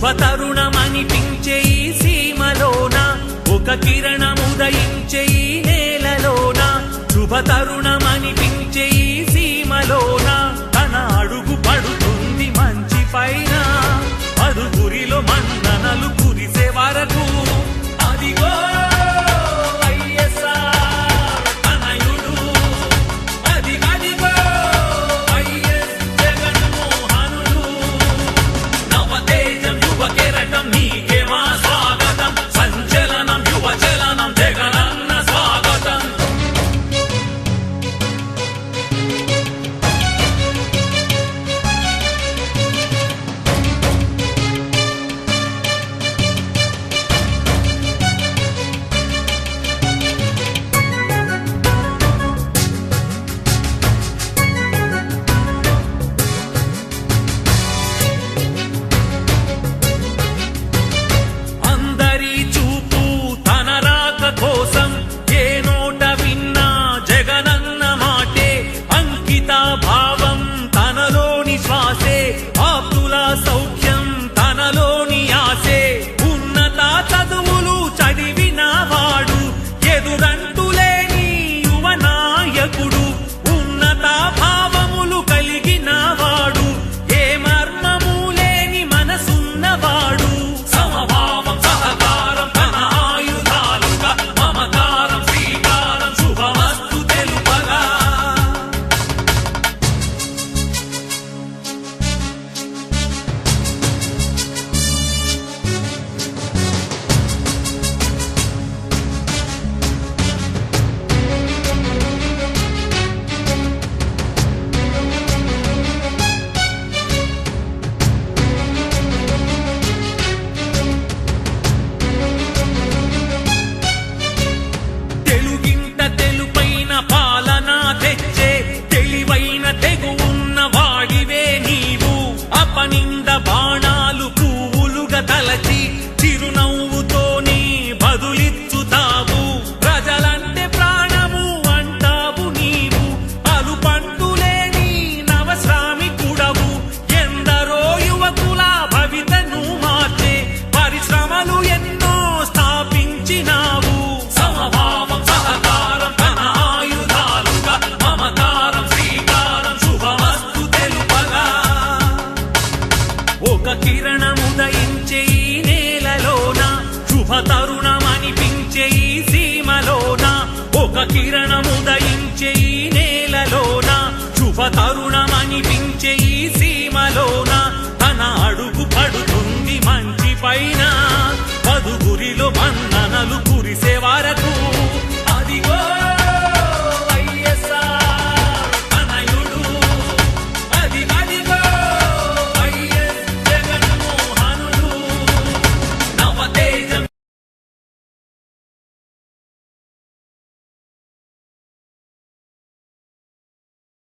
శుభతరుణమనిపించే ఈ సీమలోన ఒక కిరణముదయించే ఈ నేలలోన శుభతరుణమనిపించే ఈ సీమలోన తన అడుగు పడుతుంది మంచి పైన పదుగురిలో మన్ననలు కురిసే వరకు అదిగో బాణాలు పువ్వులుగా తలచి చిరునవ్వుతోని బదులిచ్చుతావు ప్రజలంటే ప్రాణము అంటావు నీవు అలుపంటులేని నవశ్రామికుడవు ఎందరో యువకుల భవితను మార్చే పరిశ్రమలు ఎన్నో స్థాపించినావు సమభావం సహకారం తన ఆయుధాలుగా మమకారం శ్రీకారం శుభమస్తు తెలుపగా ఒక కిరణముదయించే ఈ నేలలోన శుభతరుణమనిపించే ఈ సీమలోన ఒక కిరణముదయించే ఈ నేలలోన శుభతరుణమనిపించే ఈ సీమలోన తన అడుగు పడుతుంది మంచి పైన పదుగురిలో మన్ననలు కురిసేవా